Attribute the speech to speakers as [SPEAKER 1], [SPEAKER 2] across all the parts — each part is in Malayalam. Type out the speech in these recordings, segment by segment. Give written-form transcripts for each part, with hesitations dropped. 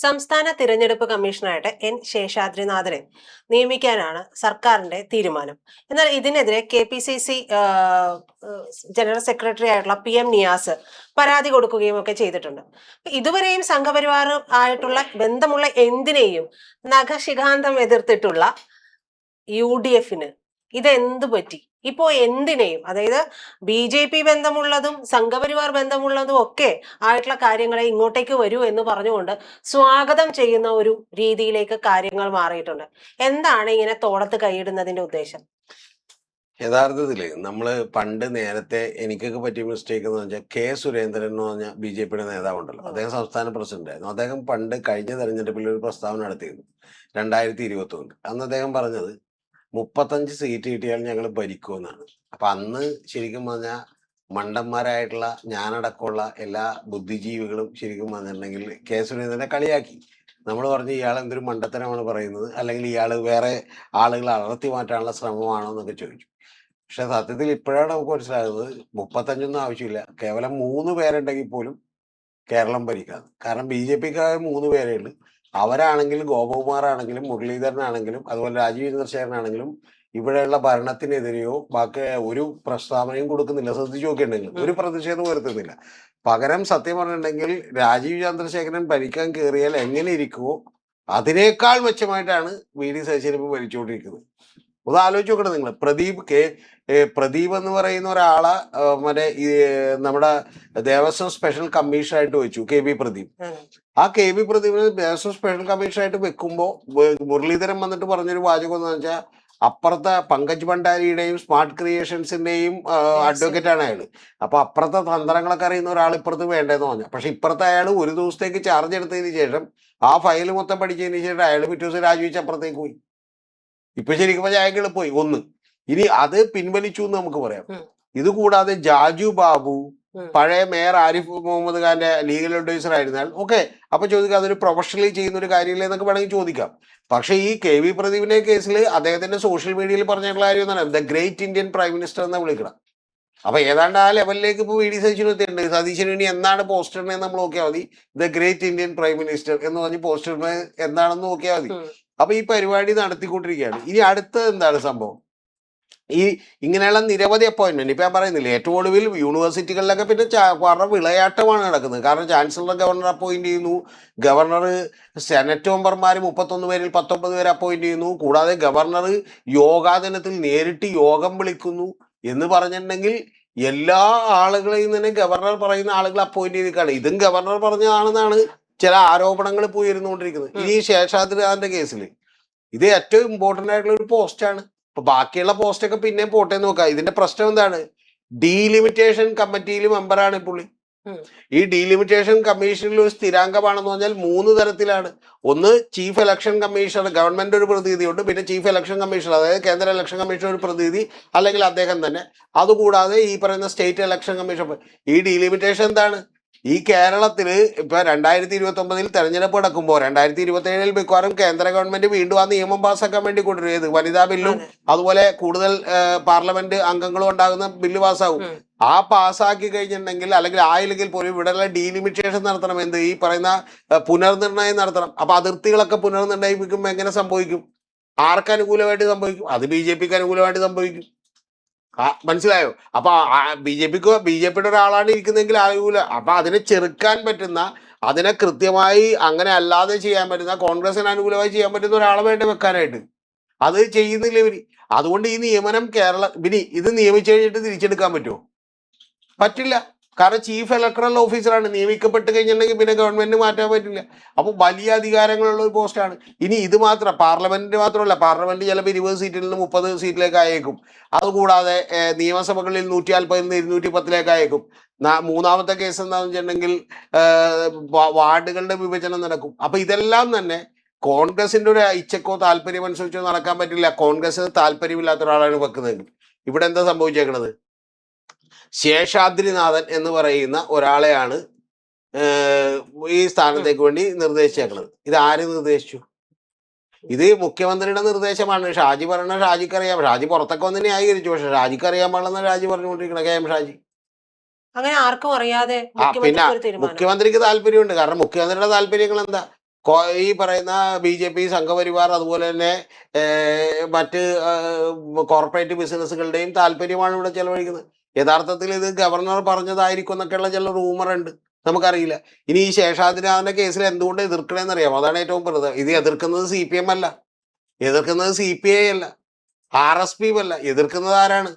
[SPEAKER 1] സംസ്ഥാന തിരഞ്ഞെടുപ്പ് കമ്മീഷണറായിട്ട് എൻ ശേഷാദ്രിനാഥനെ നിയമിക്കാനാണ് സർക്കാരിന്റെ തീരുമാനം. എന്നാൽ ഇതിനെതിരെ KPCC ജനറൽ സെക്രട്ടറി ആയിട്ടുള്ള PM നിയാസ് പരാതി കൊടുക്കുകയും ഒക്കെ ചെയ്തിട്ടുണ്ട്. ഇതുവരെയും സംഘപരിവാർ ആയിട്ടുള്ള ബന്ധമുള്ള എന്തിനേയും നഖശിഖാന്തം എതിർത്തിട്ടുള്ള UDFന് ഇതെന്തു പറ്റി? ഇപ്പോ എന്തിനേയും, അതായത് BJP ബന്ധമുള്ളതും സംഘപരിവാർ ബന്ധമുള്ളതും ഒക്കെ ആയിട്ടുള്ള കാര്യങ്ങളെ ഇങ്ങോട്ടേക്ക് വരൂ എന്ന് പറഞ്ഞുകൊണ്ട് സ്വാഗതം ചെയ്യുന്ന ഒരു രീതിയിലേക്ക് കാര്യങ്ങൾ മാറിയിട്ടുണ്ട്. എന്താണ് ഇങ്ങനെ തോളത്ത് കൈയിടുന്നതിന്റെ ഉദ്ദേശം?
[SPEAKER 2] യഥാർത്ഥത്തില് നമ്മള് പണ്ട് നേരത്തെ എനിക്കൊക്കെ പറ്റിയ മിസ്റ്റേക്ക് എന്ന് വെച്ചാൽ സുരേന്ദ്രൻ എന്ന് പറഞ്ഞ BJPയുടെ നേതാവുണ്ടല്ലോ, അദ്ദേഹം സംസ്ഥാന പ്രസിഡന്റ് ആയിരുന്നു. അദ്ദേഹം പണ്ട് കഴിഞ്ഞ തെരഞ്ഞെടുപ്പിൽ ഒരു പ്രസ്താവന നടത്തിയിരുന്നു 2021. അന്ന് അദ്ദേഹം പറഞ്ഞത് 35 സീറ്റ് കിട്ടിയാൽ ഞങ്ങൾ ഭരിക്കുമെന്നാണ്. അപ്പൊ അന്ന് ശരിക്കും പറഞ്ഞാൽ മണ്ടന്മാരായിട്ടുള്ള ഞാനടക്കമുള്ള എല്ലാ ബുദ്ധിജീവികളും ശരിക്കും പറഞ്ഞിട്ടുണ്ടെങ്കിൽ സുരേന്ദ്രനെ കളിയാക്കി. നമ്മൾ പറഞ്ഞു ഇയാൾ എന്തൊരു മണ്ടത്തരമാണ് പറയുന്നത്, അല്ലെങ്കിൽ ഇയാൾ വേറെ ആളുകളെ അടർത്തി മാറ്റാനുള്ള ശ്രമമാണോ എന്നൊക്കെ ചോദിച്ചു. പക്ഷെ സത്യത്തിൽ ഇപ്പോഴാണ് നമുക്ക് മനസ്സിലാകുന്നത് 35 ആവശ്യമില്ല, കേവലം 3 പേരുണ്ടെങ്കിൽ പോലും കേരളം ഭരിക്കാതെ. കാരണം BJPക്കാർ 3 പേരേ ഉള്ളൂ. അവരാണെങ്കിലും ഗോപകുമാർ ആണെങ്കിലും മുരളീധരനാണെങ്കിലും അതുപോലെ രാജീവ് ചന്ദ്രശേഖരനാണെങ്കിലും ഇവിടെയുള്ള ഭരണത്തിനെതിരെയോ ബാക്കി ഒരു പ്രസ്താവനയും കൊടുക്കുന്നില്ല. ശ്രദ്ധിച്ചു നോക്കിയിട്ടുണ്ടെങ്കിൽ ഒരു പ്രതിഷേധം വരുത്തുന്നില്ല. പകരം സത്യം പറഞ്ഞിട്ടുണ്ടെങ്കിൽ രാജീവ് ചന്ദ്രശേഖരൻ ഭരിക്കാൻ കയറിയാൽ എങ്ങനെ ഇരിക്കുമോ അതിനേക്കാൾ മെച്ചമായിട്ടാണ് VD സതീശൻ ഇപ്പോൾ ഭരിച്ചുകൊണ്ടിരിക്കുന്നത്. ഒന്ന് ആലോചിച്ച് നോക്കണം നിങ്ങൾ. പ്രദീപ് എന്ന് പറയുന്ന ഒരാളെ മറ്റേ നമ്മുടെ ദേവസ്വം സ്പെഷ്യൽ കമ്മീഷണറായിട്ട് വെച്ചു, KB പ്രദീപ്. ആ KB പ്രദീപിനെ ദേവസ്വം സ്പെഷ്യൽ കമ്മീഷണറായിട്ട് വെക്കുമ്പോ മുരളീധരൻ വന്നിട്ട് പറഞ്ഞൊരു വാചകം എന്ന് വെച്ചാൽ അപ്പുറത്തെ പങ്കജ് ഭണ്ഡാരിയുടെയും സ്മാർട്ട് ക്രിയേഷൻസിന്റെയും അഡ്വക്കേറ്റ് ആണ് അയാൾ. അപ്പൊ അപ്പുറത്തെ തന്ത്രങ്ങളൊക്കെ അറിയുന്ന ഒരാൾ ഇപ്പുറത്ത് വേണ്ടതെന്ന് പറഞ്ഞു. പക്ഷെ ഇപ്പുറത്തെ അയാൾ ഒരു ദിവസത്തേക്ക് ചാർജ് എടുത്തതിന് ശേഷം ആ ഫയൽ മൊത്തം പഠിച്ചതിന് ശേഷം അയാൾ പിറ്റേ ദിവസം രാജിവെച്ച് അപ്പുറത്തേക്ക് പോയി. ഇപ്പൊ ശരിക്കും അയാൾ പോയി ഒന്ന്. ഇനി അത് പിൻവലിച്ചു എന്ന് നമുക്ക് പറയാം. ഇത് കൂടാതെ ജാജു ബാബു പഴയ മേയർ ആരിഫ് മുഹമ്മദ് ഖാന്റെ ലീഗൽ അഡ്വൈസർ ആയിരുന്നാൽ ഓക്കെ, അപ്പൊ ചോദിക്കാം അതൊരു പ്രൊഫഷണലി ചെയ്യുന്ന ഒരു കാര്യമില്ല എന്നൊക്കെ വേണമെങ്കിൽ ചോദിക്കാം. പക്ഷെ ഈ KB പ്രദീപിന്റെ കേസിൽ അദ്ദേഹത്തിന്റെ സോഷ്യൽ മീഡിയയിൽ പറഞ്ഞിട്ടുള്ള കാര്യം എന്താണ്? The great Indian prime minister എന്ന് വിളിക്കണം. അപ്പൊ ഏതാണ്ട് ആ ലെവലിലേക്ക് ഇപ്പൊ VD സതീശന് എത്തിയിട്ടുണ്ട്. സതീശന് ഇനി എന്താണ് പോസ്റ്ററിനെ നമ്മൾ നോക്കിയാൽ മതി, the great Indian prime minister എന്ന് പറഞ്ഞ് പോസ്റ്ററിന് എന്താണെന്ന് നോക്കിയാൽ മതി. അപ്പൊ ഈ പരിപാടി നടത്തിക്കൊണ്ടിരിക്കുകയാണ്. ഇനി അടുത്തത് എന്താണ് സംഭവം? ഈ ഇങ്ങനെയുള്ള നിരവധി അപ്പോയിന്റ്മെന്റ് ഇപ്പൊ ഞാൻ പറയുന്നില്ല, ഏറ്റവും ഒടുവിൽ യൂണിവേഴ്സിറ്റികളിലൊക്കെ പിന്നെ വളരെ വിളയാട്ടമാണ് നടക്കുന്നത്. കാരണം ചാൻസലർ ഗവർണർ അപ്പോയിന്റ് ചെയ്യുന്നു, ഗവർണർ സെനറ്റ് മെമ്പർമാർ 31 പേരിൽ 19 പേരെ അപ്പോയിന്റ് ചെയ്യുന്നു. കൂടാതെ ഗവർണർ യോഗാ ദിനത്തിൽ നേരിട്ട് യോഗം വിളിക്കുന്നു എന്ന് പറഞ്ഞിട്ടുണ്ടെങ്കിൽ എല്ലാ ആളുകളെയും തന്നെ ഗവർണർ പറയുന്ന ആളുകൾ അപ്പോയിന്റ് ചെയ്തിരിക്കുകയാണ്. ഇതും ഗവർണർ പറഞ്ഞതാണെന്നാണ് ചില ആരോപണങ്ങൾ ഇപ്പോൾ ഉയർന്നുകൊണ്ടിരിക്കുന്നത്. ഈ ശേഷാദ്രിനാഥന്റെ കേസിൽ ഇത് ഏറ്റവും ഇമ്പോർട്ടന്റ് ആയിട്ടുള്ള ഒരു പോസ്റ്റാണ്. അപ്പൊ ബാക്കിയുള്ള പോസ്റ്റൊക്കെ പിന്നെയും പോട്ടെ നോക്കാം. ഇതിന്റെ പ്രശ്നം എന്താണ്? ഡീലിമിറ്റേഷൻ കമ്മിറ്റിയിൽ മെമ്പറാണ് പുള്ളി. ഈ ഡീലിമിറ്റേഷൻ കമ്മീഷനിൽ ഒരു സ്ഥിരാംഗമാണെന്ന് പറഞ്ഞാൽ 3 തരത്തിലാണ്. ഒന്ന് ചീഫ് ഇലക്ഷൻ കമ്മീഷണർ, ഗവൺമെന്റ് ഒരു പ്രതിനിധിയുണ്ട്. പിന്നെ ചീഫ് ഇലക്ഷൻ കമ്മീഷണർ, അതായത് കേന്ദ്ര ഇലക്ഷൻ കമ്മീഷണർ ഒരു പ്രതിനിധി അല്ലെങ്കിൽ അദ്ദേഹം തന്നെ. അതുകൂടാതെ ഈ പറയുന്ന സ്റ്റേറ്റ് ഇലക്ഷൻ കമ്മീഷൻ. ഈ ഡീലിമിറ്റേഷൻ എന്താണ്? ഈ കേരളത്തില് ഇപ്പൊ 2029 തെരഞ്ഞെടുപ്പ് നടക്കുമ്പോൾ 2027 മിക്കവാറും കേന്ദ്ര ഗവൺമെന്റ് വീണ്ടും ആ നിയമം പാസ്സാക്കാൻ വേണ്ടി കൊണ്ടുവരും. വനിതാ ബില്ലും അതുപോലെ കൂടുതൽ പാർലമെന്റ് അംഗങ്ങളും ഉണ്ടാകുന്ന ബില്ല് പാസ്സാകും. ആ പാസ്സാക്കി കഴിഞ്ഞിട്ടുണ്ടെങ്കിൽ അല്ലെങ്കിൽ ആയില്ലെങ്കിൽ പോലും ഇവിടെയുള്ള ഡീലിമിറ്റേഷൻ നടത്തണം. എന്ത്? ഈ പറയുന്ന പുനർനിർണയം നടത്തണം. അപ്പൊ അതിർത്തികളൊക്കെ പുനർനിർണയിപ്പിക്കുമ്പോൾ എങ്ങനെ സംഭവിക്കും? ആർക്ക് അനുകൂലമായിട്ട് സംഭവിക്കും? അത് BJPക്ക് അനുകൂലമായിട്ട് സംഭവിക്കും. മനസ്സിലായോ? അപ്പൊ BJPയുടെ ഒരാളാണ് ഇരിക്കുന്നതെങ്കിൽ അനുകൂല. അപ്പൊ അതിനെ ചെറുക്കാൻ പറ്റുന്ന, അതിനെ കൃത്യമായി അങ്ങനെ അല്ലാതെ ചെയ്യാൻ പറ്റുന്ന, കോൺഗ്രസിന് അനുകൂലമായി ചെയ്യാൻ പറ്റുന്ന ഒരാളെ വേണ്ട വെക്കാനായിട്ട്. അത് ചെയ്യുന്നില്ല ഇവര്. അതുകൊണ്ട് ഈ നിയമനം ഇനി ഇത് നിയമിച്ചു കഴിഞ്ഞിട്ട് തിരിച്ചെടുക്കാൻ പറ്റുമോ? പറ്റില്ല. കാരണം ചീഫ് ഇലക്ടറൽ ഓഫീസറാണ്. നിയമിക്കപ്പെട്ട് കഴിഞ്ഞിട്ടുണ്ടെങ്കിൽ പിന്നെ ഗവൺമെന്റിന് മാറ്റാൻ പറ്റില്ല. അപ്പൊ വലിയ അധികാരങ്ങളുള്ള ഒരു പോസ്റ്റാണ്. ഇനി ഇത് മാത്രം പാർലമെന്റിന് മാത്രമല്ല, പാർലമെന്റ് ചിലപ്പോൾ 20 സീറ്റിൽ നിന്ന് 30 സീറ്റിലേക്ക് അയക്കും. അതുകൂടാതെ നിയമസഭകളിൽ 140 നിന്ന് 210 അയക്കും. മൂന്നാമത്തെ കേസ് എന്താണെന്ന് വെച്ചിട്ടുണ്ടെങ്കിൽ വാർഡുകളുടെ വിഭജനം നടക്കും. അപ്പൊ ഇതെല്ലാം തന്നെ കോൺഗ്രസിന്റെ ഒരു ഇച്ഛക്കോ താല്പര്യം അനുസരിച്ചോ നടക്കാൻ പറ്റില്ല. കോൺഗ്രസിന് താല്പര്യമില്ലാത്ത ഒരാളാണ് വെക്കുന്നത്. ഇവിടെ എന്താ സംഭവിച്ചേക്കണത്? ശേഷാദ്രിനാഥൻ എന്ന് പറയുന്ന ഒരാളെയാണ് ഈ സ്ഥാനത്തേക്ക് വേണ്ടി നിർദ്ദേശിച്ചേക്കുന്നത്. ഇത് ആര് നിർദ്ദേശിച്ചു? ഇത് മുഖ്യമന്ത്രിയുടെ നിർദ്ദേശമാണ്. ഷാജി പറഞ്ഞ ഷാജിക്ക് അറിയാം. ഷാജി പുറത്തൊക്കെ വന്ന് ന്യായീകരിച്ചു. പക്ഷെ ഷാജിക്ക് അറിയാൻ പാടില്ലെന്ന് ഷാജി പറഞ്ഞുകൊണ്ടിരിക്കണം. KM ഷാജി.
[SPEAKER 1] അങ്ങനെ ആർക്കും അറിയാതെ
[SPEAKER 2] പിന്നെ മുഖ്യമന്ത്രിക്ക് താല്പര്യമുണ്ട്. കാരണം മുഖ്യമന്ത്രിയുടെ താല്പര്യങ്ങൾ എന്താ? ഈ പറയുന്ന BJP സംഘപരിവാർ അതുപോലെ തന്നെ മറ്റ് കോർപ്പറേറ്റ് ബിസിനസ്സുകളുടെയും താല്പര്യമാണ് ഇവിടെ ചെലവഴിക്കുന്നത്. യഥാർത്ഥത്തിൽ ഇത് ഗവർണർ പറഞ്ഞതായിരിക്കും എന്നൊക്കെയുള്ള ചില റൂമറുണ്ട്, നമുക്കറിയില്ല. ഇനി ഈ ശേഷാദ്രിനാഥന്റെ കേസിൽ എന്തുകൊണ്ട് എതിർക്കണമെന്ന് അറിയാം. അതാണ് ഏറ്റവും പ്രധാനം. ഇത് എതിർക്കുന്നത് CPM അല്ല, എതിർക്കുന്നത് CPI അല്ല, RSP അല്ല. എതിർക്കുന്നത് ആരാണ്?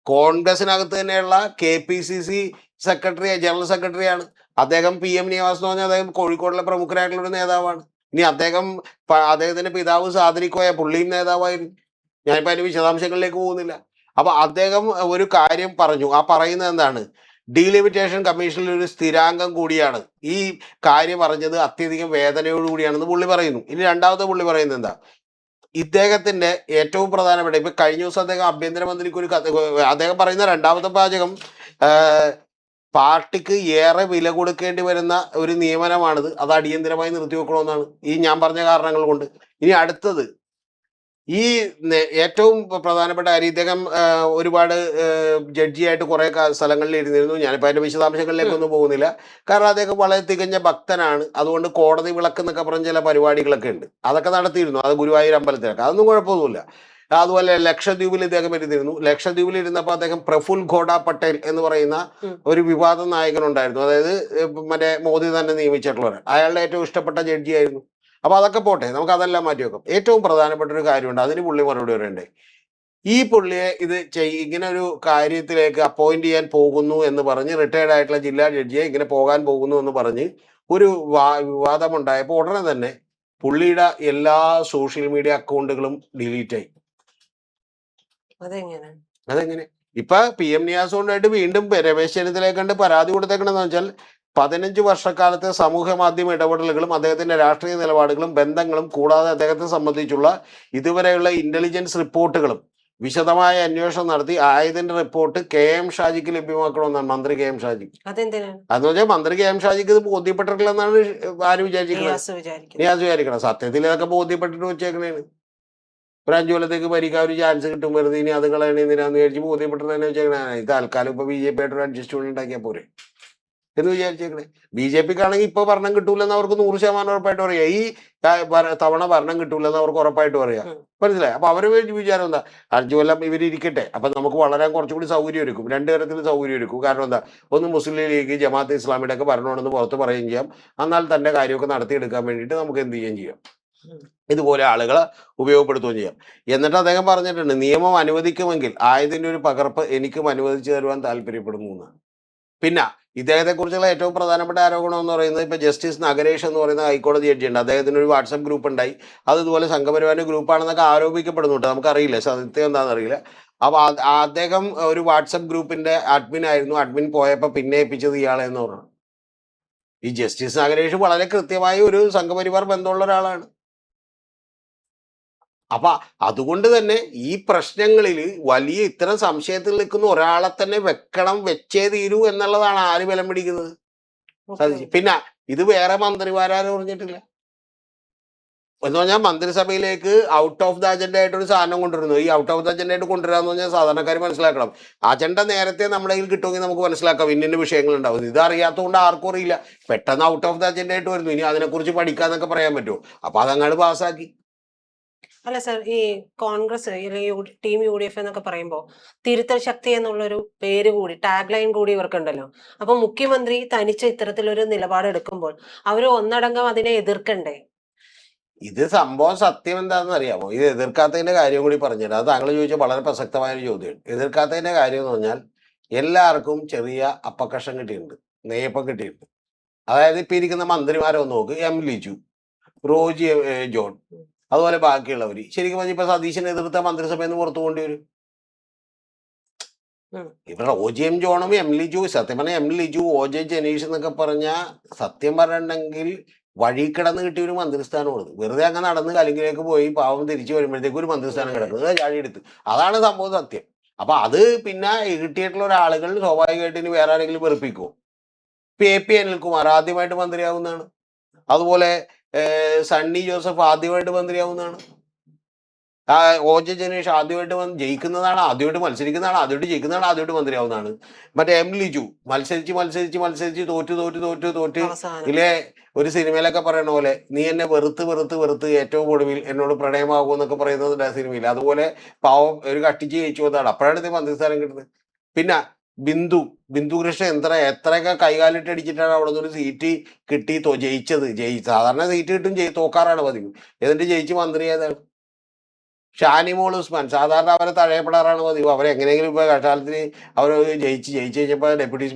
[SPEAKER 2] കോൺഗ്രസിനകത്ത് തന്നെയുള്ള KPCC സെക്രട്ടറി, ജനറൽ സെക്രട്ടറിയാണ് അദ്ദേഹം. PM നിവാസ് എന്ന് പറഞ്ഞാൽ അദ്ദേഹം കോഴിക്കോടിലെ പ്രമുഖരായിട്ടുള്ള ഒരു നേതാവാണ്. ഇനി അദ്ദേഹത്തിന്റെ പിതാവ് സാദരിക്കോയ, പുള്ളിയും നേതാവായിരുന്നു. ഞാനിപ്പോ അതിന്റെ വിശദാംശങ്ങളിലേക്ക് പോകുന്നില്ല. അപ്പൊ അദ്ദേഹം ഒരു കാര്യം പറഞ്ഞു. ആ പറയുന്നത് എന്താണ്? ഡീലിമിറ്റേഷൻ കമ്മീഷനിൽ ഒരു സ്ഥിരാംഗം കൂടിയാണ്. ഈ കാര്യം പറഞ്ഞത് അത്യധികം വേദനയോടുകൂടിയാണെന്ന് പുള്ളി പറയുന്നു. ഇനി രണ്ടാമത്തെ പുള്ളി പറയുന്നത് എന്താ? ഇദ്ദേഹത്തിന്റെ ഏറ്റവും പ്രധാനപ്പെട്ട, ഇപ്പൊ കഴിഞ്ഞ ദിവസം അദ്ദേഹം ആഭ്യന്തരമന്ത്രിക്ക് ഒരു അദ്ദേഹം പറയുന്ന രണ്ടാമത്തെ പാചകം, പാർട്ടിക്ക് ഏറെ വില കൊടുക്കേണ്ടി വരുന്ന ഒരു നിയമനമാണിത്, അത് അടിയന്തരമായി നിർത്തിവെക്കണമെന്നാണ് ഈ ഞാൻ പറഞ്ഞ കാരണങ്ങൾ കൊണ്ട്. ഇനി അടുത്തത്, ഈ ഏറ്റവും പ്രധാനപ്പെട്ട കാര്യം, ഇദ്ദേഹം ഒരുപാട് ജഡ്ജിയായിട്ട് കുറെ സ്ഥലങ്ങളിൽ ഇരുന്നിരുന്നു. ഞാനിപ്പോൾ അതിന്റെ വിശദാംശങ്ങളിലേക്കൊന്നും പോകുന്നില്ല, കാരണം അദ്ദേഹം വളരെ തികഞ്ഞ ഭക്തനാണ്. അതുകൊണ്ട് കോടതി വിളക്ക് എന്നൊക്കെ പറഞ്ഞ ചില പരിപാടികളൊക്കെ ഉണ്ട്, അതൊക്കെ നടത്തിയിരുന്നു. അത് ഗുരുവായൂർ അമ്പലത്തിലൊക്കെ, അതൊന്നും കുഴപ്പമൊന്നുമില്ല. അതുപോലെ ലക്ഷദ്വീപിൽ ഇദ്ദേഹം ഇരുന്നിരുന്നു. ലക്ഷദ്വീപിൽ ഇരുന്നപ്പോൾ അദ്ദേഹം പ്രഫുൽ ഘോഡ പട്ടേൽ എന്ന് പറയുന്ന ഒരു വിവാദ നായകനുണ്ടായിരുന്നു, അതായത് മറ്റേ മോദി തന്നെ നിയമിച്ചിട്ടുള്ളവർ, അയാളുടെ ഏറ്റവും ഇഷ്ടപ്പെട്ട ജഡ്ജിയായിരുന്നു. അപ്പൊ അതൊക്കെ പോട്ടെ, നമുക്ക് അതെല്ലാം മാറ്റി വെക്കാം. ഏറ്റവും പ്രധാനപ്പെട്ട ഒരു കാര്യമുണ്ട്, അതിന് പുള്ളി മറുപടി പറയണ്ടേ. ഈ പുള്ളിയെ ഇങ്ങനെ ഒരു കാര്യത്തിലേക്ക് അപ്പോയിന്റ് ചെയ്യാൻ പോകുന്നു എന്ന് പറഞ്ഞ്, റിട്ടയർഡ് ആയിട്ടുള്ള ജില്ലാ ജഡ്ജിയെ ഇങ്ങനെ പോകാൻ പോകുന്നു എന്ന് പറഞ്ഞ് ഒരു വിവാദമുണ്ടായപ്പോൾ ഉടനെ തന്നെ പുള്ളിയുടെ എല്ലാ സോഷ്യൽ മീഡിയ അക്കൗണ്ടുകളും ഡിലീറ്റ് ആയി. അതെങ്ങനെ? ഇപ്പൊ PM നിയാസ് കൊണ്ടായിട്ട് വീണ്ടും രമേശ് ചെന്നിത്തലയെ കണ്ട് പരാതി കൊടുത്തേക്കണെന്ന് വെച്ചാൽ 15 വർഷക്കാലത്തെ സമൂഹ മാധ്യമ ഇടപെടലുകളും അദ്ദേഹത്തിന്റെ രാഷ്ട്രീയ നിലപാടുകളും ബന്ധങ്ങളും കൂടാതെ അദ്ദേഹത്തെ സംബന്ധിച്ചുള്ള ഇതുവരെയുള്ള ഇന്റലിജൻസ് റിപ്പോർട്ടുകളും വിശദമായ അന്വേഷണം നടത്തി ആയതിന്റെ റിപ്പോർട്ട് KM ഷാജിക്ക് ലഭ്യമാക്കണമെന്നാണ് മന്ത്രി KM ഷാജി. അതെന്ന് വെച്ചാൽ മന്ത്രി KM ഷാജിക്ക് ഇത് ബോധ്യപ്പെട്ടിട്ടില്ലെന്നാണ് ആര് വിചാരിക്കുന്നത്? നിയാസ് വിചാരിക്കണം. സത്യത്തിൽ ഇതൊക്കെ ബോധ്യപ്പെട്ടിട്ട് വെച്ചേക്കണേന്. ഒരു 5 കൊല്ലത്തേക്ക് ഭരിക്കാൻ ഒരു ചാൻസ് കിട്ടും, വെറുതെ ഇനി അത് കളയണെന്തിനാന്ന് വിചാരിച്ച് ബോധ്യപ്പെട്ടിട്ട് തന്നെ വെച്ചേക്കണേ. ഇത് തൽക്കാലം ഇപ്പൊ BJP ആയിട്ട് ഒരു അഡ്ജസ്റ്റ്മെന്റ് ഉണ്ടാക്കിയാൽ പോരെ എന്ന് വിചാരിച്ചേക്കണേ. BJPക്കാണെങ്കിൽ ഇപ്പൊ ഭരണം കിട്ടൂലെന്ന് അവർക്ക് 100% ഉറപ്പായിട്ട് പറയാം. ഈ തവണ ഭരണം കിട്ടൂലെന്ന് അവർക്ക് ഉറപ്പായിട്ട് പറയാം. മനസ്സിലായി? അപ്പൊ അവര് വിചാരം എന്താ? 5 കൊല്ലം ഇവരിയ്ക്കട്ടെ, അപ്പൊ നമുക്ക് വളരാൻ കുറച്ചുകൂടി സൗകര്യം ഒരുക്കും, 2 തരത്തിൽ സൗകര്യം ഒരുക്കും. കാരണം എന്താ? ഒന്ന് മുസ്ലിം ലീഗ്, ജമാഅത്ത് ഇസ്ലാമിയുടെ ഒക്കെ ഭരണമാണെന്ന് പുറത്ത് പറയുകയും ചെയ്യാം. എന്നാൽ തന്റെ കാര്യമൊക്കെ നടത്തിയെടുക്കാൻ വേണ്ടിയിട്ട് നമുക്ക് എന്ത് ചെയ്യുകയും ചെയ്യാം, ഇതുപോലെ ആളുകളെ ഉപയോഗപ്പെടുത്തുകയും ചെയ്യാം. എന്നിട്ട് അദ്ദേഹം പറഞ്ഞിട്ടുണ്ട്, നിയമം അനുവദിക്കുമെങ്കിൽ ആയതിന്റെ ഒരു പകർപ്പ് എനിക്കും അനുവദിച്ചു തരുവാൻ താല്പര്യപ്പെടുന്നു എന്നാണ്. പിന്നെ ഇദ്ദേഹത്തെ കുറിച്ചുള്ള ഏറ്റവും പ്രധാനപ്പെട്ട ആരോപണം എന്ന് പറയുന്നത്, ഇപ്പൊ ജസ്റ്റിസ് നഗരേഷ് എന്ന് പറയുന്ന ഹൈക്കോടതി ജഡ്ജി ഉണ്ട്, അദ്ദേഹത്തിന് ഒരു വാട്സപ്പ് ഗ്രൂപ്പ് ഉണ്ടായി. അത് ഇതുപോലെ സംഘപരിവാറിന്റെ ഗ്രൂപ്പാണെന്നൊക്കെ ആരോപിക്കപ്പെടുന്നുണ്ട്, നമുക്കറിയില്ല സത്യം എന്താണെന്ന് അറിയില്ല. അപ്പൊ അദ്ദേഹം ഒരു വാട്സപ്പ് ഗ്രൂപ്പിന്റെ അഡ്മിൻ ആയിരുന്നു. അഡ്മിൻ പോയപ്പോ പിന്നെ ഏൽപ്പിച്ചത് ഇയാളെ എന്ന് പറഞ്ഞു. ഈ ജസ്റ്റിസ് നഗരേഷ് വളരെ കൃത്യമായി ഒരു സംഘപരിവാർ ബന്ധമുള്ള ഒരാളാണ്. അപ്പൊ അതുകൊണ്ട് തന്നെ ഈ പ്രശ്നങ്ങളിൽ വലിയ ഇത്തരം സംശയത്തിൽ നിൽക്കുന്ന ഒരാളെ തന്നെ വെച്ചേ തീരൂ എന്നുള്ളതാണ് ആര് ബലം പിടിക്കുന്നത്. പിന്നെ ഇത് വേറെ മന്ത്രിമാരും പറഞ്ഞിട്ടില്ല എന്ന് പറഞ്ഞാൽ, മന്ത്രിസഭയിലേക്ക് ഔട്ട് ഓഫ് ദ അജണ്ട ആയിട്ട് ഒരു സാധനം കൊണ്ടുവരുന്നു. ഈ ഔട്ട് ഓഫ് ദ അജണ്ട ആയിട്ട് കൊണ്ടുവരാന്ന് പറഞ്ഞാൽ സാധാരണക്കാർ മനസ്സിലാക്കണം, അജണ്ട നേരത്തെ നമ്മുടെ കയ്യിൽ കിട്ടുമെങ്കിൽ നമുക്ക് മനസ്സിലാക്കാം ഇന്ന വിഷയങ്ങൾ ഉണ്ടാവും. ഇത് അറിയാത്തതുകൊണ്ട് ആർക്കും അറിയില്ല. പെട്ടെന്ന് ഔട്ട് ഓഫ് ദ അജണ്ട ആയിട്ട് വരുന്നു, ഇനി അതിനെക്കുറിച്ച് പഠിക്കാന്നൊക്കെ പറയാൻ പറ്റുമോ? അപ്പൊ അതങ്ങാട് പാസ്സാക്കി.
[SPEAKER 1] അല്ല സർ, ഈ കോൺഗ്രസ് അല്ലെങ്കിൽ ടീം UDF എന്നൊക്കെ പറയുമ്പോൾ തിരുത്തൽ ശക്തി എന്നുള്ളൊരു പേര് കൂടി, ടാഗ് ലൈൻ കൂടി ഇവർക്കുണ്ടല്ലോ. അപ്പൊ മുഖ്യമന്ത്രി തനിച്ച് ഇത്തരത്തിലൊരു നിലപാട് എടുക്കുമ്പോൾ അവർ ഒന്നടങ്കം അതിനെ എതിർക്കണ്ടേ?
[SPEAKER 2] ഇത് സംഭവം സത്യം എന്താണെന്ന് അറിയാമോ? ഇത് എതിർക്കാത്തതിന്റെ കാര്യം കൂടി പറഞ്ഞുതരാം. അത് താങ്കൾ ചോദിച്ചാൽ വളരെ പ്രസക്തമായ ഒരു ചോദ്യമാണ്. എതിർക്കാത്തതിന്റെ കാര്യം എന്ന് പറഞ്ഞാൽ, എല്ലാവർക്കും ചെറിയ അപ്പക്കഷം കിട്ടിയിട്ടുണ്ട്, നെയ്യപ്പം കിട്ടിയിട്ടുണ്ട്. അതായത് ഇപ്പൊ ഇരിക്കുന്ന മന്ത്രിമാരെ ഒന്ന് നോക്ക്, M ലിജു, റോജി ജോൺ, അതുപോലെ ബാക്കിയുള്ളവര്. ശരിക്കും പറഞ്ഞാൽ ഇപ്പൊ സതീശനെ എതിർത്ത മന്ത്രിസഭയിൽ നിന്ന് പുറത്തു പോകേണ്ടി വരും. ഇവിടെ OJM ജോണും M ലിജു, സത്യം പറഞ്ഞാൽ M ലിജു, OJ ജനീഷ് എന്നൊക്കെ പറഞ്ഞ, സത്യം പറഞ്ഞിട്ടുണ്ടെങ്കിൽ വഴി കിടന്ന് കിട്ടിയ ഒരു മന്ത്രിസ്ഥാനമാണ്. വെറുതെ അങ്ങനെ നടന്ന് കലിങ്കിലേക്ക് പോയി പാവം തിരിച്ചു വരുമ്പോഴത്തേക്ക് ഒരു മന്ത്രിസ്ഥാനം കിടക്കുന്നത് ചാടി എടുത്ത്. അതാണ് സംഭവം, സത്യം. അപ്പൊ അത് പിന്നെ കിട്ടിയിട്ടുള്ള ഒരാളുകൾ സ്വാഭാവികമായിട്ട് ഇനി വേറെ ആരെങ്കിലും വെറുപ്പിക്കുമോ? AP അനിൽകുമാർ ആദ്യമായിട്ട് മന്ത്രിയാവുന്നതാണ്. അതുപോലെ സണ്ണി ജോസഫ് ആദ്യമായിട്ട് മന്ത്രിയാവുന്നതാണ്. ജെ ജനേഷ് ആദ്യമായിട്ട് വന്ന് ജയിക്കുന്നതാണ്, ആദ്യമായിട്ട് മത്സരിക്കുന്നതാണ്, ആദ്യമായിട്ട് ജയിക്കുന്നതാണ്, ആദ്യമായിട്ട് മന്ത്രിയാവുന്നതാണ്. മറ്റേ എം ലിജു മത്സരിച്ച് തോറ്റ്
[SPEAKER 1] അവസാനം
[SPEAKER 2] ഇല്ലേ ഒരു സിനിമയിലൊക്കെ പറയണ പോലെ നീ എന്നെ വെറുത്ത് ഏറ്റവും ഒടുവിൽ എന്നോട് പ്രണയമാകും എന്നൊക്കെ പറയുന്നത് സിനിമയിൽ. അതുപോലെ പാവം ഒരു കട്ടിച്ച് ജയിച്ചു വന്നതാണ്. അപ്പോഴാണ് ഇത് മന്ത്രിസ്ഥാനം കിട്ടുന്നത്. പിന്നെ ബിന്ദു കൃഷ്ണൻ എത്രയൊക്കെ കൈകാലിട്ട് അടിച്ചിട്ടാണ് അവിടെ നിന്ന് ഒരു സീറ്റ് കിട്ടി ജയിച്ചത്. സാധാരണ സീറ്റ് കിട്ടും തോക്കാറാണ് പതിവ്. എന്നിട്ട് ജയിച്ച് മന്ത്രിയായതാണ് ഷാനിമോൾ ഉസ്മാൻ. സാധാരണ അവരെ തഴയപ്പെടാറാണ് പതിവ്. അവരെങ്ങനെയെങ്കിലും ഇപ്പൊ കഷാലത്തിന് അവർ ജയിച്ച് കഴിഞ്ഞപ്പോ ഡെപ്യൂട്ടി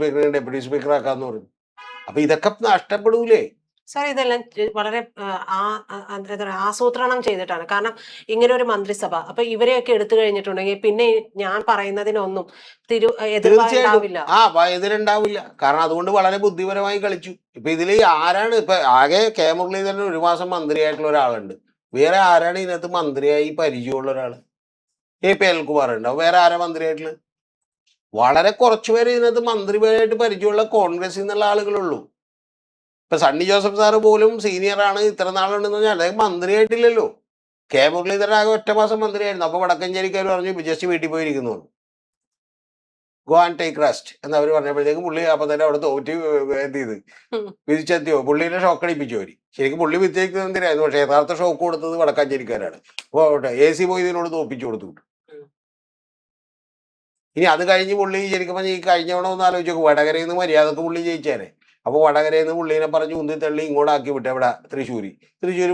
[SPEAKER 2] സ്പീക്കർ ആക്കാന്ന് പറഞ്ഞു. അപ്പൊ ഇതൊക്കെ നഷ്ടപ്പെടൂലേ?
[SPEAKER 1] സാർ ഇതെല്ലാം വളരെ എന്താ പറയുക ആസൂത്രണം ചെയ്തിട്ടാണ്. കാരണം ഇങ്ങനെ ഒരു മന്ത്രിസഭ അപ്പൊ ഇവരെയൊക്കെ എടുത്തു കഴിഞ്ഞിട്ടുണ്ടെങ്കിൽ പിന്നെ ഞാൻ പറയുന്നതിനൊന്നും എതിർപ്പാവില്ല.
[SPEAKER 2] എതിരുണ്ടാവില്ല. കാരണം അതുകൊണ്ട് വളരെ ബുദ്ധിപരമായി കളിച്ചു. ഇപ്പൊ ഇതിൽ ആരാണ് ഇപ്പൊ ആകെ കെ മുരളീധരൻ ഒരു മാസം മന്ത്രിയായിട്ടുള്ള ഒരാളുണ്ട്. വേറെ ആരാണ് ഇതിനകത്ത് മന്ത്രിയായി പരിചയമുള്ള ഒരാള്? പി അനിൽകുമാർ ഉണ്ടാവും. വേറെ ആരാ മന്ത്രിയായിട്ടുള്ളത്? വളരെ കുറച്ചുപേര് ഇതിനകത്ത് മന്ത്രിമാരായിട്ട് പരിചയമുള്ള കോൺഗ്രസിൽ നിന്നുള്ള ആളുകളുള്ളൂ. ഇപ്പൊ സണ്ണി ജോസഫ് സാറ് പോലും സീനിയറാണ്, ഇത്ര നാളുണ്ടെന്ന് പറഞ്ഞാൽ അദ്ദേഹം മന്ത്രിയായിട്ടില്ലല്ലോ. കെ മുരളീധരൻ ആകെ 1 മാസം മന്ത്രിയായിരുന്നു. അപ്പൊ വടക്കഞ്ചേരിക്കാർ പറഞ്ഞു ജസ്റ്റ് വീട്ടിൽ പോയിരിക്കുന്നു, ഗോ ആൻഡ് ടേക്ക് റെസ്റ്റ് എന്നവർ പറഞ്ഞപ്പോഴത്തേക്കും പുള്ളി അപ്പൊ തന്നെ അവിടെ തോറ്റ് എന്ത് ചെയ്ത് വിധിച്ചെത്തിയോ. പുള്ളിനെ ഷോക്ക് അടിപ്പിച്ചു അവര്. ശരിക്കും പുള്ളി വിജയിക്കുന്നത് എന്തിനായിരുന്നു? പക്ഷേ യഥാർത്ഥ ഷോക്ക് കൊടുത്തത് വടക്കാഞ്ചേരിക്കാരാണ്. അപ്പോൾ അവിടെ AC മൊയ്തീനോട് തോപ്പിച്ചു കൊടുത്തു. ഇനി അത് കഴിഞ്ഞ് പുള്ളി ശരിക്കും പറഞ്ഞാൽ ഈ കഴിഞ്ഞവണ ഒന്ന് ആലോചിച്ച് നോക്കും, വടകരയിൽ നിന്ന് മര്യാദക്ക് പുള്ളി ജയിച്ചേനെ. അപ്പോൾ വടകരയിൽ നിന്ന് പുള്ളീനെ പറഞ്ഞ് ഉന്തി തള്ളി ഇങ്ങോട്ടാക്കി വിട്ട് എവിടെ? തൃശ്ശൂര്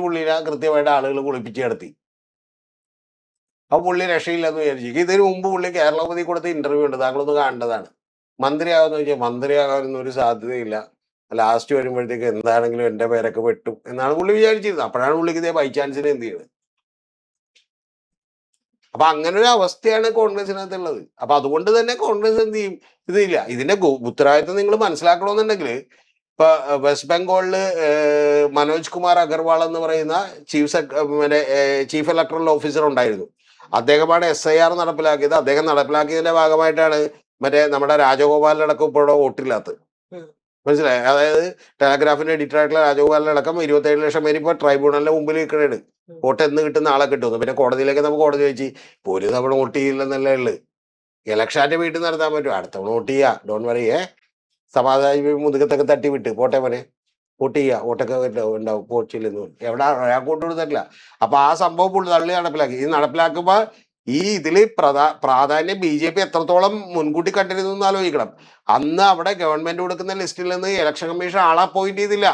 [SPEAKER 2] പുള്ളീനെ കൃത്യമായിട്ട് ആളുകൾ കുളിപ്പിച്ച് കിടത്തി. അപ്പൊ പുള്ളി രക്ഷയില്ലെന്ന് വിചാരിച്ചു. ഇതിന് മുമ്പ് പുള്ളി കേരളപതി കൊടുത്ത ഇന്റർവ്യൂ ഉണ്ട്, താങ്കളൊന്ന് കാണേണ്ടതാണ്. മന്ത്രിയാകാന്ന് ചോദിച്ചാൽ മന്ത്രിയാകാനൊന്നും ഒരു സാധ്യതയില്ല, ലാസ്റ്റ് വരുമ്പോഴത്തേക്ക് എന്താണെങ്കിലും എന്റെ പേരൊക്കെ വെട്ടും എന്നാണ് പുള്ളി വിചാരിച്ചിരുന്നത്. അപ്പോഴാണ് പുള്ളിക്ക് ഇതേ ബൈ ചാൻസിന് എന്ത് ചെയ്യുന്നത്. അപ്പൊ അങ്ങനെ ഒരു അവസ്ഥയാണ് കോൺഗ്രസിനകത്തുള്ളത്. അപ്പൊ അതുകൊണ്ട് തന്നെ കോൺഗ്രസ് എന്ത് ചെയ്യും? ഇതില്ല. ഇതിന്റെ ഉത്തരവാദിത്വം നിങ്ങൾ മനസ്സിലാക്കണമെന്നുണ്ടെങ്കിൽ ഇപ്പൊ വെസ്റ്റ് ബംഗാളില് മനോജ് കുമാർ അഗർവാൾ എന്ന് പറയുന്ന ചീഫ് ഇലക്ടറൽ ഓഫീസർ ഉണ്ടായിരുന്നു. അദ്ദേഹമാണ് SIR നടപ്പിലാക്കിയത്. അദ്ദേഹം നടപ്പിലാക്കിയതിന്റെ ഭാഗമായിട്ടാണ് നമ്മുടെ രാജഗോപാലിനടക്കം ഇപ്പോഴോ വോട്ടില്ലാത്തത്. മനസ്സിലായി? അതായത് ടെലഗ്രാഫിന്റെ എഡിറ്റർ ആയിട്ടുള്ള രാജഗോപാലിനടക്കം 27 ലക്ഷം പേര് ഇപ്പൊ ട്രൈബ്യൂണലിന്റെ മുമ്പിൽ നിൽക്കണേണ്. വോട്ട് എന്ന് കിട്ടുന്ന ആളെ കിട്ടുന്നു. പിന്നെ കോടതിയിലേക്ക് നമുക്ക് കോടതി വെച്ച് ഒരു തവണ വോട്ട് ചെയ്യില്ലെന്നല്ലേ ഉള്ളു. ഇലക്ഷന്റെ വീട്ടിൽ നടത്താൻ പറ്റും. അടുത്ത തവണ വോട്ട് ചെയ്യാ, ഡോൺ പറയേ, സമാധാന മുതുകത്തൊക്കെ തട്ടി വിട്ട് പോട്ടെ മോനെ വോട്ട് ചെയ്യുക, വോട്ടൊക്കെ ഉണ്ടാവും, പോച്ചില്ലെന്ന് എവിടെ ഒരാൾക്ക് വോട്ട് കൊടുത്തിട്ടില്ല. അപ്പൊ ആ സംഭവം പുള്ളി തള്ളി നടപ്പിലാക്കി. ഇത് നടപ്പിലാക്കുമ്പോ ഇതില് പ്രാധാന്യം BJP എത്രത്തോളം മുൻകൂട്ടി കണ്ടിരുന്നു എന്ന് ആലോചിക്കണം. അന്ന് അവിടെ ഗവൺമെന്റ് കൊടുക്കുന്ന ലിസ്റ്റിൽ നിന്ന് ഇലക്ഷൻ കമ്മീഷൻ ആളെ അപ്പോയിന്റ് ചെയ്തില്ല.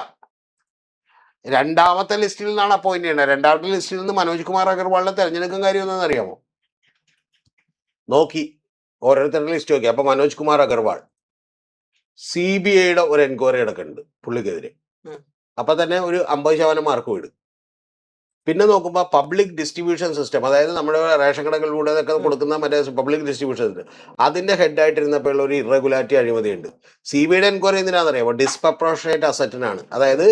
[SPEAKER 2] രണ്ടാമത്തെ ലിസ്റ്റിൽ നിന്നാണ് അപ്പോയിന്റ് ചെയ്യുന്നത്. രണ്ടാമത്തെ ലിസ്റ്റിൽ നിന്ന് മനോജ് കുമാർ അഗർവാളിനെ തെരഞ്ഞെടുക്കാൻ കാര്യം ഒന്നും അറിയാമോ? നോക്കി ഓരോരുത്തരുടെ ലിസ്റ്റ് നോക്കി. അപ്പൊ മനോജ് കുമാർ അഗർവാൾ CBIയുടെ ഒരു എൻക്വയറി കിടക്കുന്നുണ്ട് പുള്ളിക്കെതിരെ. അപ്പൊ തന്നെ ഒരു 50% മാർക്ക് വീടും. പിന്നെ നോക്കുമ്പോൾ പബ്ലിക് ഡിസ്ട്രിബ്യൂഷൻ സിസ്റ്റം, അതായത് നമ്മുടെ റേഷൻ കടകളിലൂടെ ഒക്കെ കൊടുക്കുന്ന പബ്ലിക് ഡിസ്ട്രിബ്യൂഷൻ സിസ്റ്റം, അതിന്റെ ഹെഡായിട്ടിരുന്നപ്പോൾ ഒരു ഇറഗുലാരിറ്റി അഴിമതിയുണ്ട്. CBIയുടെ എൻക്വയറി എന്തിനാണെന്നറിയാമോ? ഡിസ്പ്രപ്പോർഷനേറ്റ് അസറ്റിനാണ്. അതായത്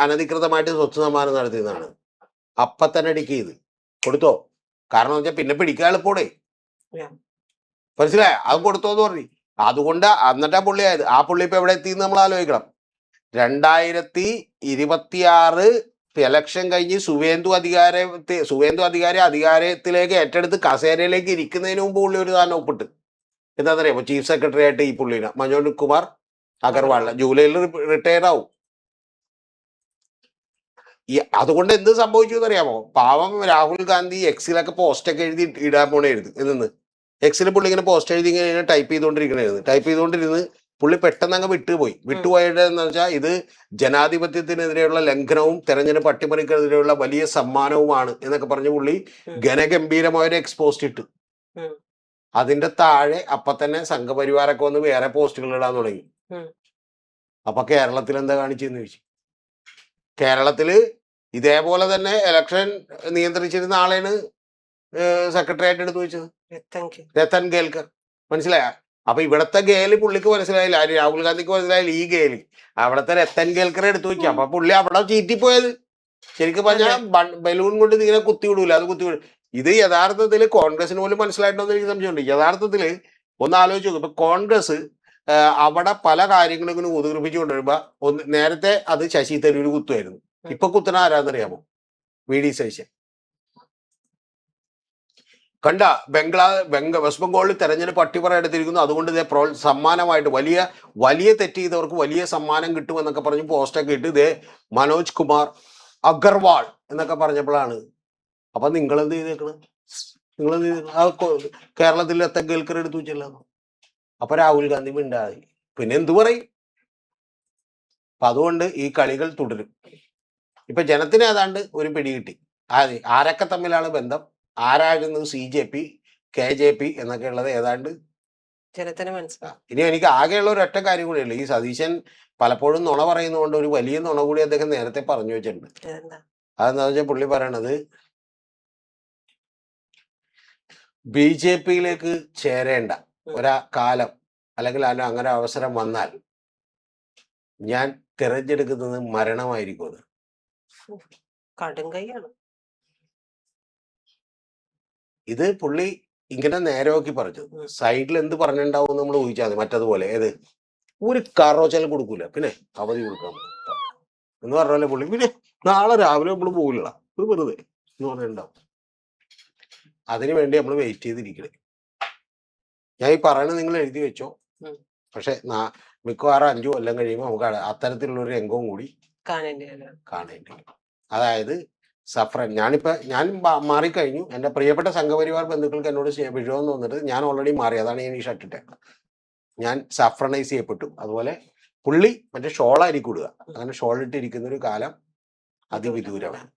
[SPEAKER 2] അനധികൃതമായിട്ട് സ്വത്ത് സമ്മാനം നടത്തിയതാണ്. അപ്പൊ തന്നെ ഡിക്ക് ചെയ്ത് കൊടുത്തോ. കാരണം വെച്ചാൽ പിന്നെ പിടിക്കാൻ എളുപ്പമോടെ. മനസ്സിലായ? അത് കൊടുത്തോന്ന് പറഞ്ഞു. അതുകൊണ്ട് എന്നിട്ടാ പുള്ളി ആയത്. ആ പുള്ളി ഇപ്പൊ എവിടെ എത്തിയെന്ന് നമ്മൾ ആലോചിക്കണം. 2026 ഇലക്ഷൻ കഴിഞ്ഞ് സുവേന്ദു അധികാരി അധികാരത്തിലേക്ക് ഏറ്റെടുത്ത് കസേരയിലേക്ക് ഇരിക്കുന്നതിന് മുമ്പ് പുള്ളി ഒരു താനം ഒപ്പിട്ട്. എന്താണെന്നറിയാമോ? ചീഫ് സെക്രട്ടറി ആയിട്ട് ഈ പുള്ളിനെ മനോജ് കുമാർ അഗർവാളിനെ ജൂലൈയിൽ റിട്ടയർ ആവും. അതുകൊണ്ട് എന്ത് സംഭവിച്ചു എന്നറിയാമോ? പാവം രാഹുൽ ഗാന്ധി എക്സിലൊക്കെ പോസ്റ്റൊക്കെ എഴുതി ഇടാൻ എന്ന് എക്സിൽ പുള്ളി ഇങ്ങനെ പോസ്റ്റ് എഴുതി ഇങ്ങനെ ടൈപ്പ് ചെയ്തുകൊണ്ടിരുന്ന് പുള്ളി പെട്ടെന്ന് അങ്ങ് വിട്ടുപോയത് എന്ന് വെച്ചാൽ ഇത് ജനാധിപത്യത്തിനെതിരെയുള്ള ലംഘനവും തെരഞ്ഞെടുപ്പ് അട്ടിമറിക്കെതിരെയുള്ള വലിയ സമ്മാനവുമാണ് എന്നൊക്കെ പറഞ്ഞ് പുള്ളി ഘനഗംഭീരമായൊരു എക്സ്പോസ്റ്റ് ഇട്ടു. അതിന്റെ താഴെ അപ്പൊ തന്നെ സംഘപരിവാരൊക്കെ വന്ന് വേറെ പോസ്റ്റുകൾ ഇടാൻ തുടങ്ങി. അപ്പൊ കേരളത്തിൽ എന്താ കാണിച്ചെന്ന് ചോദിച്ചു. കേരളത്തില് ഇതേപോലെ തന്നെ ഇലക്ഷൻ നിയന്ത്രിച്ചിരുന്ന ആളെയാണ് സെക്രട്ടറി ആയിട്ട് എടുത്തു വെച്ചത്, രത്തൻ കേൽക്കർ. മനസ്സിലായ? അപ്പൊ ഇവിടത്തെ ഗേല് പുള്ളിക്ക് മനസ്സിലായില്ല, രാഹുൽ ഗാന്ധിക്ക് മനസ്സിലായില്ല ഈ ഗേല്. അവിടത്തെ രത്തൻ കേൽക്കറെ എടുത്തു വെച്ചു. അപ്പൊ പുള്ളി അവിടെ ചീറ്റിപ്പോയത്. ശരിക്കും പറഞ്ഞാൽ ബലൂൺ കൊണ്ട് ഇങ്ങനെ കുത്തിവിടൂല, അത് കുത്തിവിടും. ഇത് യഥാർത്ഥത്തിൽ കോൺഗ്രസിന് പോലും മനസ്സിലായിട്ടോന്ന് എനിക്ക് സംശയമുണ്ട്. യഥാർത്ഥത്തിൽ ഒന്ന് ആലോചിച്ച് നോക്കും. ഇപ്പൊ കോൺഗ്രസ് അവിടെ പല കാര്യങ്ങളും ഇങ്ങനെ ഉദ്ഗ്രഹിപ്പിച്ചു കൊണ്ടുവരുമ്പോ നേരത്തെ അത് ശശി തരൂര് കുത്തുമായിരുന്നു. ഇപ്പൊ കുത്തണ ആരാന്നറിയാമോ? VD സതീശൻ. കണ്ട വെസ്റ്റ് ബംഗാളിൽ തെരഞ്ഞെടുപ്പ് അട്ടിമറ എടുത്തിരിക്കുന്നു. അതുകൊണ്ട് ഇതേ സമ്മാനമായിട്ട് വലിയ തെറ്റ് ചെയ്തവർക്ക് വലിയ സമ്മാനം കിട്ടുമെന്നൊക്കെ പറഞ്ഞ് പോസ്റ്റൊക്കെ ഇട്ട് ഇതേ മനോജ് കുമാർ അഗർവാൾ എന്നൊക്കെ പറഞ്ഞപ്പോഴാണ്. അപ്പൊ നിങ്ങളെന്ത് ചെയ്തേക്കണം? കേരളത്തിൽ കേൾക്കർ എടുത്തു വെച്ചല്ലോ. അപ്പൊ രാഹുൽ ഗാന്ധി മിണ്ടാതെ പിന്നെ എന്തു പറയും? അപ്പൊ അതുകൊണ്ട് ഈ കളികൾ തുടരും. ഇപ്പൊ ജനത്തിന് ഏതാണ്ട് ഒരു പിടി കിട്ടി. ആരൊക്കെ തമ്മിലാണ് ബന്ധം, ആരായിരുന്നു CJP KJP എന്നൊക്കെ ഉള്ളത് ഏതാണ്ട്
[SPEAKER 1] ജനത്തിന് മനസ്സിലാവും.
[SPEAKER 2] ഇനി എനിക്ക് ആകെയുള്ള ഒരു ഒറ്റ കാര്യം കൂടിയുള്ളൂ. ഈ സതീശൻ പലപ്പോഴും നുണ പറയുന്നതുകൊണ്ട് ഒരു വലിയ നുണ കൂടി അദ്ദേഹം നേരത്തെ പറഞ്ഞു വെച്ചിട്ടുണ്ട്. അതെന്താ വെച്ചാൽ പുള്ളി പറയണത് BJPയിലേക്ക് ചേരേണ്ട കാലം അല്ലെങ്കിൽ അങ്ങനെ അവസരം വന്നാൽ ഞാൻ തിരഞ്ഞെടുക്കുന്നത് മരണമായിരിക്കും.
[SPEAKER 1] കടുങ്കൈയാണ്
[SPEAKER 2] ഇത് പുള്ളി ഇങ്ങനെ നേരെ നോക്കി പറഞ്ഞു. സൈഡിൽ എന്ത് പറഞ്ഞിട്ടുണ്ടാവും നമ്മൾ ഊഹിച്ചാൽ മതി. മറ്റതുപോലെ ഒരു കാറോച്ചാലും കൊടുക്കൂല, പിന്നെ അവധി കൊടുക്കാൻ എന്ന് പറഞ്ഞാലേ പുള്ളി പിന്നെ നാളെ രാവിലെ നമ്മൾ പോകില്ല വെറുതെ എന്ന് പറഞ്ഞിട്ടുണ്ടാവും. അതിനു വേണ്ടി നമ്മൾ വെയിറ്റ് ചെയ്തിരിക്കണേ. ഞാൻ ഈ പറയണത് നിങ്ങൾ എഴുതി വെച്ചോ. പക്ഷെ മിക്കവാറും 5 കൊല്ലം കഴിയുമ്പോൾ നമുക്ക് അത്തരത്തിലുള്ള ഒരു രംഗവും കൂടി കാണേണ്ടി. അതായത് സഫ്രൻ ഞാൻ മാറിക്കഴിഞ്ഞു. എൻ്റെ പ്രിയപ്പെട്ട സംഘപരിവാർ ബന്ധുക്കൾക്ക് എന്നോട് വിഷമം തോന്നിട്ട് ഞാൻ ഓൾറെഡി മാറി. അതാണ് ഞാൻ ഈ ഷർട്ടിട്ടെ. ഞാൻ സഫ്രനൈസ് ചെയ്യപ്പെട്ടു. അതുപോലെ പുള്ളി മറ്റേ ഷോളായിരിക്കും ഇടുക. അങ്ങനെ ഷോൾ ഇട്ടിരിക്കുന്ന ഒരു കാലം അതിവിദൂരമാണ്.